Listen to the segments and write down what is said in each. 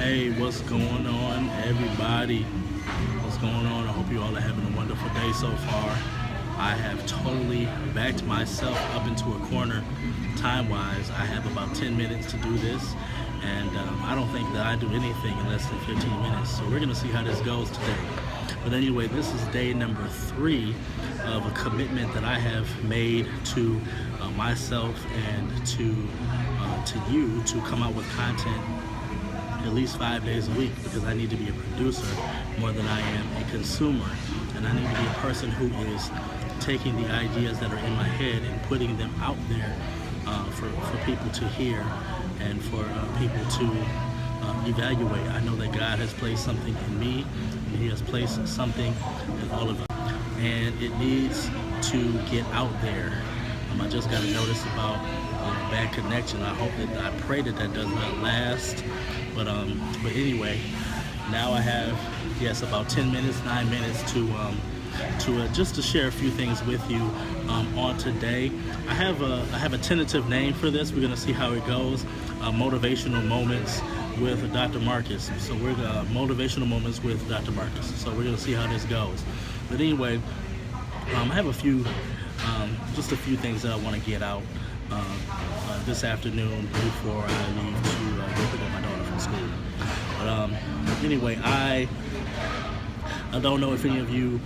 Hey, what's going on, everybody? What's going on? I hope you all are having a wonderful day so far. I have totally backed myself up into a corner time-wise. I have about 10 minutes to do this, and I don't think that I do anything in less than 15 minutes. So we're going to see how this goes today. But anyway, this is day number 3 of a commitment that I have made to myself and to you to come out with content at least 5 days a week, because I need to be a producer more than I am a consumer, and I need to be a person who is taking the ideas that are in my head and putting them out there for people to hear and for people to evaluate. I know that God has placed something in me, and He has placed something in all of you, and it needs to get out there. I just got a notice about bad connection. I pray that does not last. But anyway, now I have about 10 minutes, 9 minutes to just to share a few things with you on today. I have a tentative name for this. We're gonna see how it goes. Motivational Moments with Dr. Marcus. So we're Motivational Moments with Dr. Marcus. So we're gonna see how this goes. But anyway, I have just a few things that I want to get out this afternoon before I leave to go pick up my daughter from school. But anyway, I don't know if any of you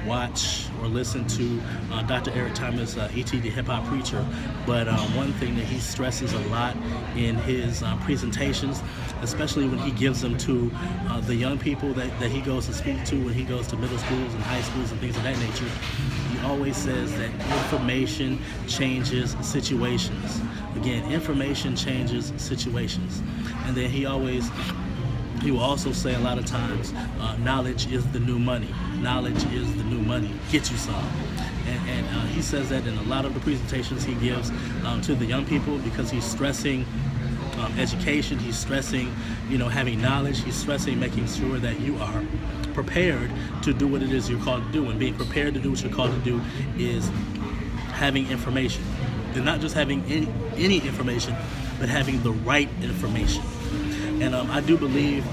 watch or listen to Dr. Eric Thomas, E.T. the hip hop preacher, but one thing that he stresses a lot in his presentations, especially when he gives them to the young people that he goes to speak to when he goes to middle schools and high schools and things of that nature, he always says that information changes situations. Again, information changes situations. And then he will also say a lot of times, knowledge is the new money. Knowledge is the new money. Get you some. And he says that in a lot of the presentations he gives to the young people, because he's stressing education, he's stressing, having knowledge, he's stressing making sure that you are prepared to do what it is you're called to do. And being prepared to do what you're called to do is having information. And not just having any information, but having the right information. And I do believe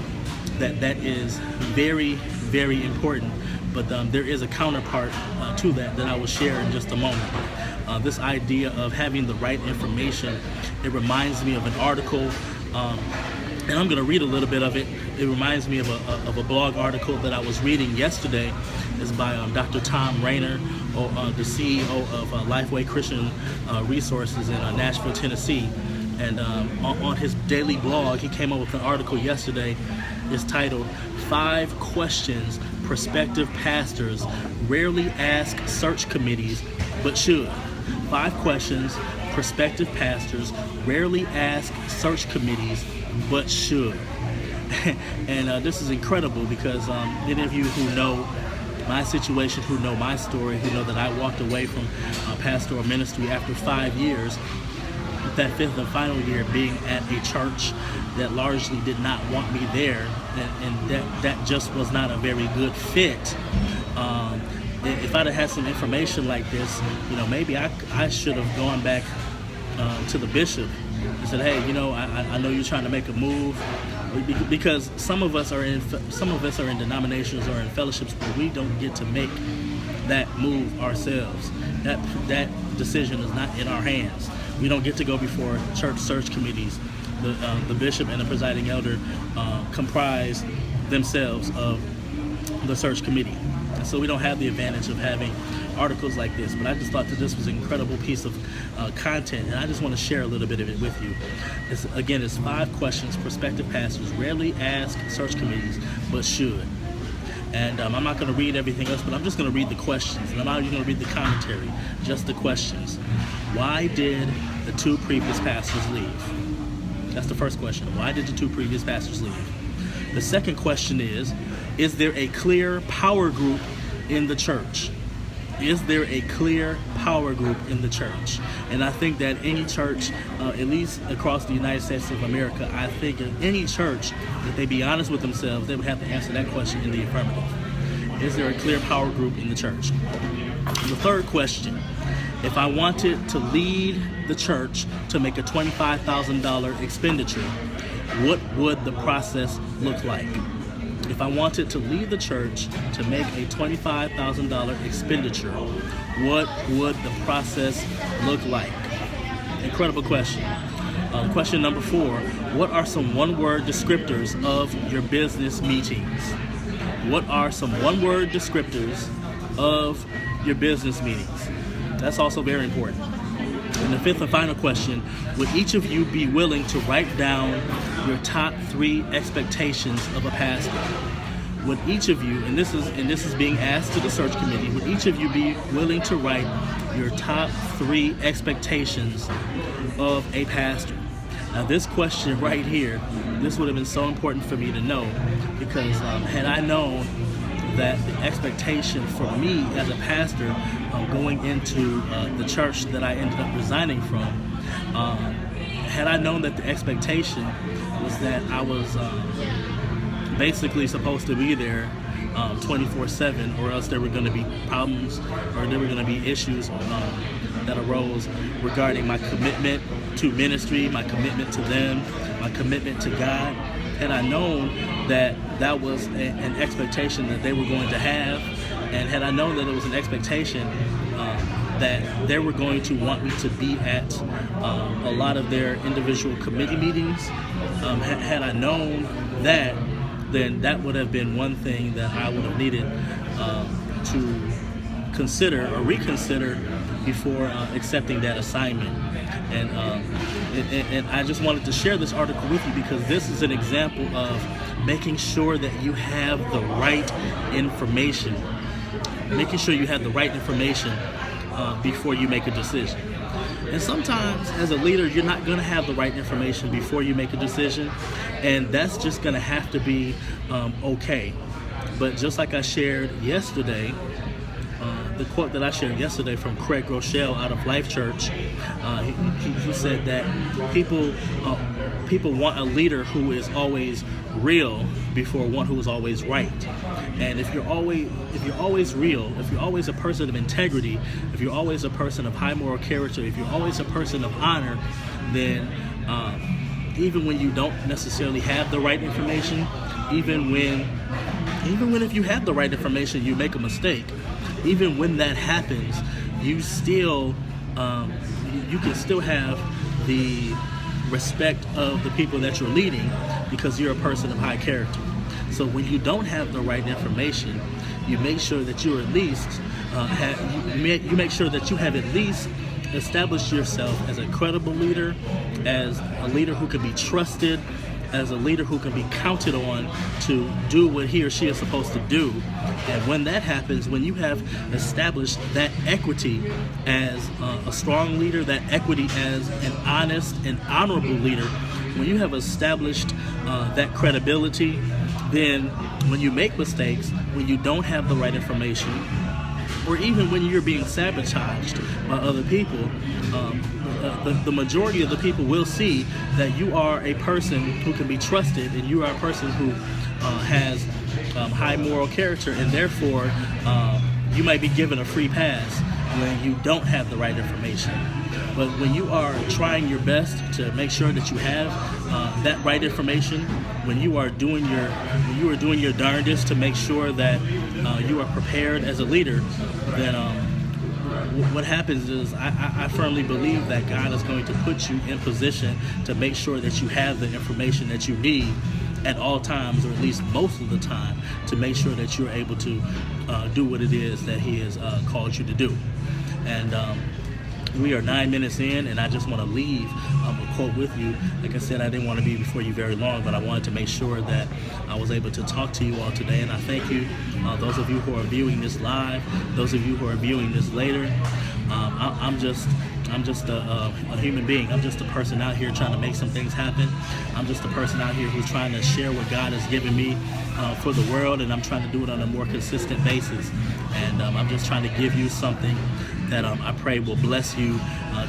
that is very, very important. But there is a counterpart to that I will share in just a moment. This idea of having the right information, it reminds me of an article, and I'm going to read a little bit of it. It reminds me of a blog article that I was reading yesterday. It's by Dr. Tom Rainer, the CEO of Lifeway Christian Resources in Nashville, Tennessee. And on his daily blog, he came up with an article yesterday. It's titled 5 Questions Prospective Pastors Rarely Ask Search Committees But Should. 5 questions prospective pastors rarely ask search committees but should. And this is incredible, because many of you who know my situation, who know my story, who know that I walked away from pastoral ministry after 5 years, that 5th and final year being at a church that largely did not want me there, and that just was not a very good fit. If I'd have had some information like this, maybe I should have gone back to the bishop and said, hey, I know you're trying to make a move, because some of us are in denominations or in fellowships where we don't get to make that move ourselves. That decision is not in our hands. We don't get to go before church search committees. The bishop and the presiding elder comprise themselves of the search committee. And so we don't have the advantage of having articles like this. But I just thought that this was an incredible piece of content, and I just want to share a little bit of it with you. It's 5 questions prospective pastors rarely ask search committees but should. And I'm not going to read everything else, but I'm just going to read the questions. And I'm not even going to read the commentary, just the questions. Why did the 2 previous pastors leave? That's the first question. Why did the 2 previous pastors leave? The second question is there a clear power group in the church? Is there a clear power group in the church? And I think that any church, at least across the United States of America, I think in any church, if they be honest with themselves, they would have to answer that question in the affirmative. Is there a clear power group in the church? The third question, if I wanted to lead the church to make a $25,000 expenditure, what would the process look like? If I wanted to leave the church to make a $25,000 expenditure, what would the process look like? Incredible question. Question number 4, what are some one-word descriptors of your business meetings? What are some one-word descriptors of your business meetings? That's also very important. And the 5th and final question, would each of you be willing to write down your top 3 expectations of a pastor? Would each of you, and this is being asked to the search committee, would each of you be willing to write your top 3 expectations of a pastor? Now this question right here, this would have been so important for me to know, because had I known that the expectation for me as a pastor going into the church that I ended up resigning from, had I known that the expectation was that I was basically supposed to be there 24/7, or else there were going to be problems, or there were going to be issues that arose regarding my commitment to ministry, my commitment to them, my commitment to God. Had I known that that was an expectation that they were going to have, and had I known that it was an expectation that they were going to want me to be at a lot of their individual committee meetings, had I known that, then that would have been one thing that I would have needed to consider or reconsider before accepting that assignment. And I just wanted to share this article with you, because this is an example of making sure that you have the right information. Making sure you have the right information before you make a decision. And sometimes as a leader, you're not going to have the right information before you make a decision, and that's just going to have to be okay. But just like I shared yesterday, the quote that I shared yesterday from Craig Rochelle out of Life Church, he said that people want a leader who is always real before one who is always right. And if you're always real, if you're always a person of integrity, if you're always a person of high moral character, if you're always a person of honor, then even when you don't necessarily have the right information, even when if you have the right information, you make a mistake. Even when that happens, you still you can still have the respect of the people that you're leading, because you're a person of high character. So when you don't have the right information, you make sure that you at least you make sure that you have at least established yourself as a credible leader, as a leader who can be trusted, as a leader who can be counted on to do what he or she is supposed to do. And when that happens, when you have established that equity as a strong leader, that equity as an honest and honorable leader, when you have established that credibility, then when you make mistakes, when you don't have the right information, or even when you're being sabotaged by other people, the majority of the people will see that you are a person who can be trusted, and you are a person who has high moral character, and therefore you might be given a free pass when you don't have the right information. But when you are trying your best to make sure that you have that right information, when you are doing your darndest to make sure that you are prepared as a leader, then what happens is I firmly believe that God is going to put you in position to make sure that you have the information that you need at all times, or at least most of the time, to make sure that you're able to do what it is that He has called you to do. And we are 9 minutes in, and I just want to leave a quote with you. Like I said, I didn't want to be before you very long, but I wanted to make sure that I was able to talk to you all today. And I thank you, those of you who are viewing this live, those of you who are viewing this later. I'm just a human being. I'm just a person out here trying to make some things happen. I'm just a person out here who's trying to share what God has given me for the world, and I'm trying to do it on a more consistent basis. And I'm just trying to give you something that I pray will bless you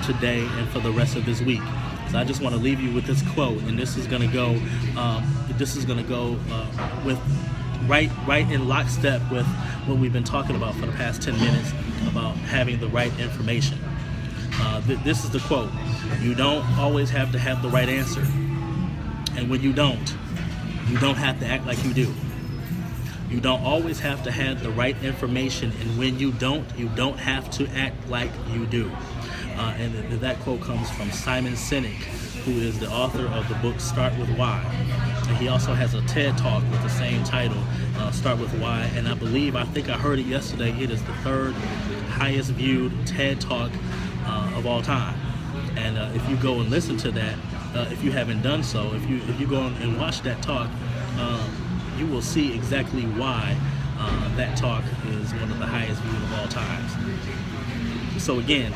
today and for the rest of this week. So I just want to leave you with this quote, and this is going to go. With right in lockstep with what we've been talking about for the past 10 minutes about having the right information. This is the quote: "You don't always have to have the right answer, And when you don't have to act like you do. You don't always have to have the right information, and when you don't have to act like you do. And that quote comes from Simon Sinek, who is the author of the book Start With Why. And he also has a TED Talk with the same title, Start With Why. And I think I heard it yesterday, it is the third highest viewed TED Talk of all time. And if you go and listen to that, if you haven't done so, if you go and watch that talk, you will see exactly why that talk is one of the highest viewed of all times. So again,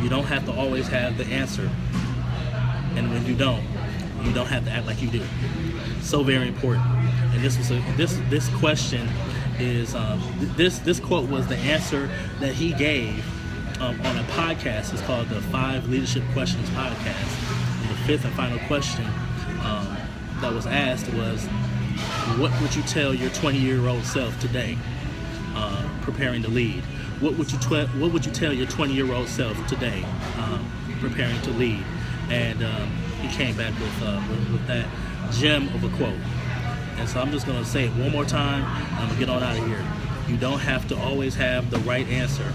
you don't have to always have the answer, and when you don't have to act like you do. So very important. And this question is this quote was the answer that he gave on a podcast. It's called the 5 Leadership Questions podcast. And the fifth and final question that was asked was, what would you tell your 20-year-old self today, preparing to lead? What would you tell your 20-year-old self today, preparing to lead? And he came back with that gem of a quote. And so I'm just going to say it one more time, and I'm going to get on out of here. You don't have to always have the right answer.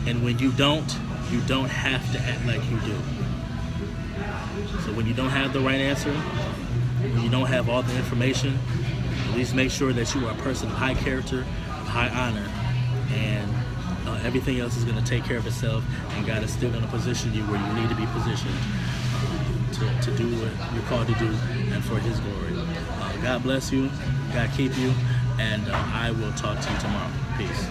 And when you don't have to act like you do. So when you don't have the right answer, when you don't have all the information, at least make sure that you are a person of high character, of high honor, and everything else is going to take care of itself, and God is still going to position you where you need to be positioned to do what you're called to do and for His glory. God bless you, God keep you, and I will talk to you tomorrow. Peace.